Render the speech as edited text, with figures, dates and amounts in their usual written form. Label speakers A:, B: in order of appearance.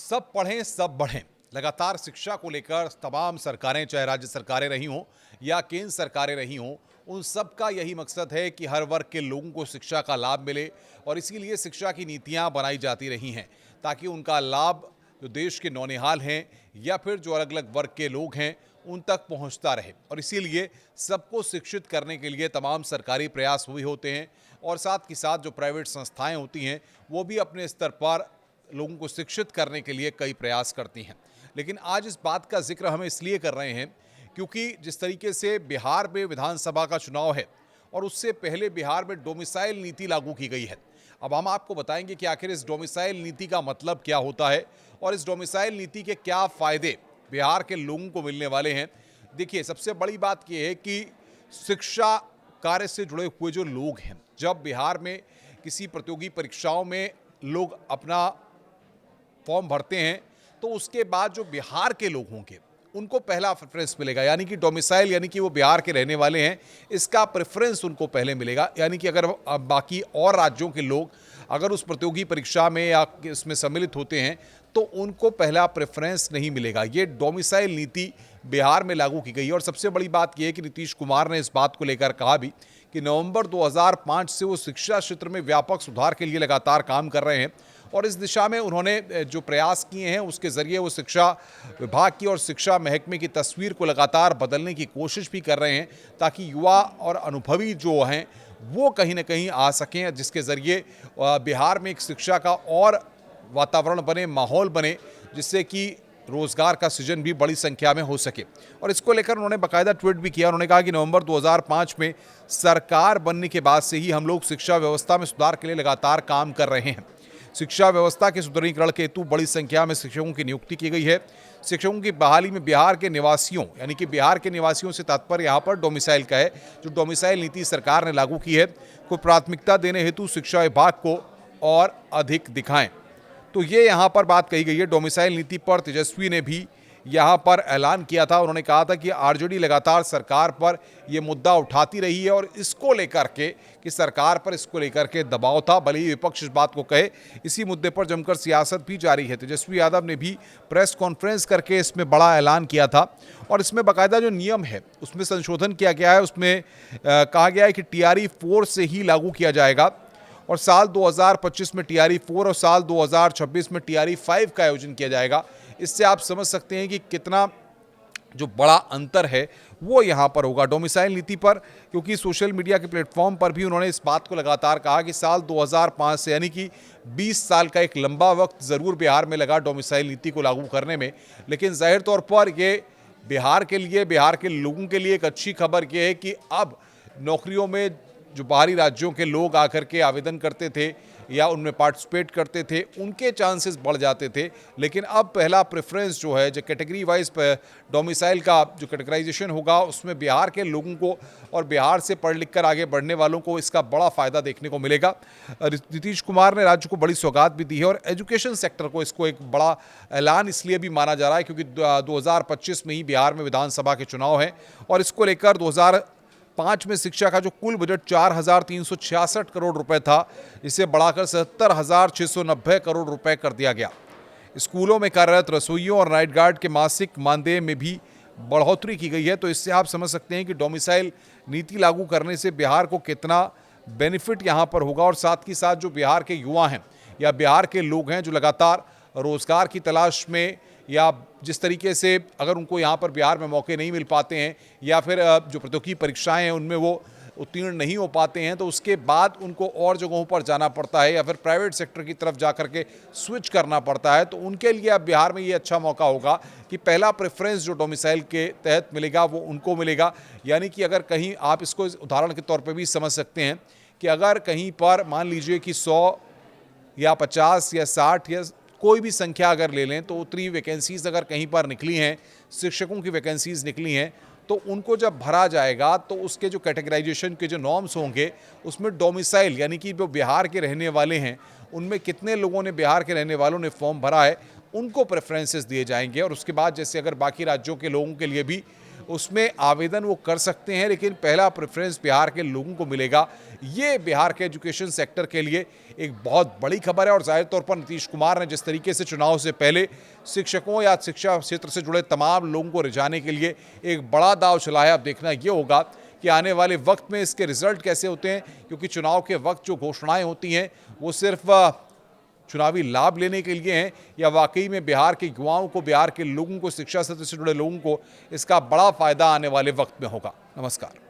A: सब पढ़ें सब बढ़ें। लगातार शिक्षा को लेकर तमाम सरकारें, चाहे राज्य सरकारें रही हों या केंद्र सरकारें रही हों, उन सब का यही मकसद है कि हर वर्ग के लोगों को शिक्षा का लाभ मिले और इसीलिए शिक्षा की नीतियां बनाई जाती रही हैं ताकि उनका लाभ जो देश के नौनिहाल हैं या फिर जो अलग अलग वर्ग के लोग हैं उन तक पहुंचता रहे। और इसीलिए सबको शिक्षित करने के लिए तमाम सरकारी प्रयास हुए होते हैं और साथ के साथ जो प्राइवेट संस्थाएं होती हैं वो भी अपने स्तर पर लोगों को शिक्षित करने के लिए कई प्रयास करती हैं। लेकिन आज इस बात का जिक्र हम इसलिए कर रहे हैं क्योंकि जिस तरीके से बिहार में विधानसभा का चुनाव है और उससे पहले बिहार में डोमिसाइल नीति लागू की गई है। अब हम आपको बताएंगे कि आखिर इस डोमिसाइल नीति का मतलब क्या होता है और इस डोमिसाइल नीति के क्या फायदे बिहार के लोगों को मिलने वाले हैं। देखिए, सबसे बड़ी बात यह है कि शिक्षा कार्य से जुड़े हुए जो लोग हैं, जब बिहार में किसी प्रतियोगी परीक्षाओं में लोग अपना फॉर्म भरते हैं तो उसके बाद जो बिहार के लोग होंगे उनको पहला प्रेफरेंस मिलेगा। यानी कि डोमिसाइल यानी कि वो बिहार के रहने वाले हैं, इसका प्रेफरेंस उनको पहले मिलेगा। यानी कि अगर बाकी और राज्यों के लोग अगर उस प्रतियोगी परीक्षा में या इसमें सम्मिलित होते हैं तो उनको पहला प्रेफरेंस नहीं मिलेगा। ये डोमिसाइल नीति बिहार में लागू की गई है। और सबसे बड़ी बात यह है कि नीतीश कुमार ने इस बात को लेकर कहा भी कि नवंबर 2005 से वो शिक्षा क्षेत्र में व्यापक सुधार के लिए लगातार काम कर रहे हैं और इस दिशा में उन्होंने जो प्रयास किए हैं उसके ज़रिए वो शिक्षा विभाग की और शिक्षा महकमे की तस्वीर को लगातार बदलने की कोशिश भी कर रहे हैं ताकि युवा और अनुभवी जो हैं वो कहीं ना कहीं आ सकें, जिसके ज़रिए बिहार में एक शिक्षा का और वातावरण बने, माहौल बने, जिससे कि रोजगार का सृजन भी बड़ी संख्या में हो सके। और इसको लेकर उन्होंने बाकायदा ट्वीट भी किया। उन्होंने कहा कि नवंबर 2005 में सरकार बनने के बाद से ही हम लोग शिक्षा व्यवस्था में सुधार के लिए लगातार काम कर रहे हैं। शिक्षा व्यवस्था के सुदृढ़ीकरण के हेतु बड़ी संख्या में शिक्षकों की नियुक्ति की गई है। शिक्षकों की बहाली में बिहार के निवासियों, यानी कि बिहार के निवासियों से तात्पर्य यहाँ पर डोमिसाइल का है, जो डोमिसाइल नीति सरकार ने लागू की है, को प्राथमिकता देने हेतु शिक्षा विभाग को और अधिक दिखाएं। तो ये यहाँ पर बात कही गई है। डोमिसाइल नीति पर तेजस्वी ने भी यहाँ पर ऐलान किया था। उन्होंने कहा था कि आरजेडी लगातार सरकार पर ये मुद्दा उठाती रही है और इसको लेकर के कि सरकार पर इसको लेकर के दबाव था, भले ही विपक्ष इस बात को कहे। इसी मुद्दे पर जमकर सियासत भी जारी है। तेजस्वी यादव ने भी प्रेस कॉन्फ्रेंस करके इसमें बड़ा ऐलान किया था और इसमें बाकायदा जो नियम है उसमें संशोधन किया गया है। उसमें कहा गया है कि टीआरई 4 से ही लागू किया जाएगा और साल 2025 में टीआरई 4 और साल 2026 में टीआरई 5 का आयोजन किया जाएगा। इससे आप समझ सकते हैं कि कितना जो बड़ा अंतर है वो यहाँ पर होगा डोमिसाइल नीति पर, क्योंकि सोशल मीडिया के प्लेटफॉर्म पर भी उन्होंने इस बात को लगातार कहा कि साल 2005 से, यानी कि 20 साल का एक लंबा वक्त ज़रूर बिहार में लगा डोमिसाइल नीति को लागू करने में, लेकिन जाहिर तौर पर ये बिहार के लिए, बिहार के लोगों के लिए एक अच्छी खबर ये है कि अब नौकरियों में जो बाहरी राज्यों के लोग आकर के आवेदन करते थे या उनमें पार्टिसिपेट करते थे उनके चांसेस बढ़ जाते थे। लेकिन अब पहला प्रेफरेंस जो है, जो कैटेगरी वाइज डोमिसाइल का जो कैटेगराइजेशन होगा उसमें बिहार के लोगों को और बिहार से पढ़ लिख कर आगे बढ़ने वालों को इसका बड़ा फ़ायदा देखने को मिलेगा। नीतीश कुमार ने राज्य को बड़ी सौगात भी दी है और एजुकेशन सेक्टर को इसको एक बड़ा ऐलान इसलिए भी माना जा रहा है क्योंकि 2025 में ही बिहार में विधानसभा के चुनाव हैं और इसको लेकर 2005 में शिक्षा का जो कुल बजट 4,366 करोड़ रुपए था, इसे बढ़ाकर 77,690 करोड़ रुपए कर दिया गया। स्कूलों में कार्यरत रसोइयों और नाइट गार्ड के मासिक मानदेय में भी बढ़ोतरी की गई है। तो इससे आप समझ सकते हैं कि डोमिसाइल नीति लागू करने से बिहार को कितना बेनिफिट यहाँ पर होगा। और साथ ही साथ जो बिहार के युवा हैं या बिहार के लोग हैं जो लगातार रोजगार की तलाश में या जिस तरीके से अगर उनको यहाँ पर बिहार में मौके नहीं मिल पाते हैं या फिर जो प्रतियोगी परीक्षाएं हैं उनमें वो उत्तीर्ण नहीं हो पाते हैं तो उसके बाद उनको और जगहों पर जाना पड़ता है या फिर प्राइवेट सेक्टर की तरफ जा करके स्विच करना पड़ता है, तो उनके लिए अब बिहार में ये अच्छा मौका होगा कि पहला प्रेफरेंस जो डोमिसाइल के तहत मिलेगा वो उनको मिलेगा। यानी कि अगर कहीं आप इसको उदाहरण के तौर पर भी समझ सकते हैं कि अगर कहीं पर मान लीजिए कि 100 या 50 या 60 या कोई भी संख्या अगर ले लें तो उतनी वैकेंसीज अगर कहीं पर निकली हैं, शिक्षकों की वैकेंसीज निकली हैं, तो उनको जब भरा जाएगा तो उसके जो कैटेगराइजेशन के जो नॉर्म्स होंगे उसमें डोमिसाइल यानी कि जो बिहार के रहने वाले हैं उनमें कितने लोगों ने, बिहार के रहने वालों ने फॉर्म भरा है, उनको प्रेफरेंसेस दिए जाएंगे। और उसके बाद जैसे अगर बाकी राज्यों के लोगों के लिए भी उसमें आवेदन वो कर सकते हैं, लेकिन पहला प्रेफरेंस बिहार के लोगों को मिलेगा। ये बिहार के एजुकेशन सेक्टर के लिए एक बहुत बड़ी खबर है और ज़ाहिर तौर पर नीतीश कुमार ने जिस तरीके से चुनाव से पहले शिक्षकों या शिक्षा क्षेत्र से जुड़े तमाम लोगों को रिझाने के लिए एक बड़ा दांव चलाया, अब देखना ये होगा कि आने वाले वक्त में इसके रिजल्ट कैसे होते हैं, क्योंकि चुनाव के वक्त जो घोषणाएं होती हैं वो सिर्फ चुनावी लाभ लेने के लिए हैं या वाकई में बिहार के युवाओं को, बिहार के लोगों को, शिक्षा क्षेत्र से जुड़े लोगों को इसका बड़ा फायदा आने वाले वक्त में होगा। नमस्कार।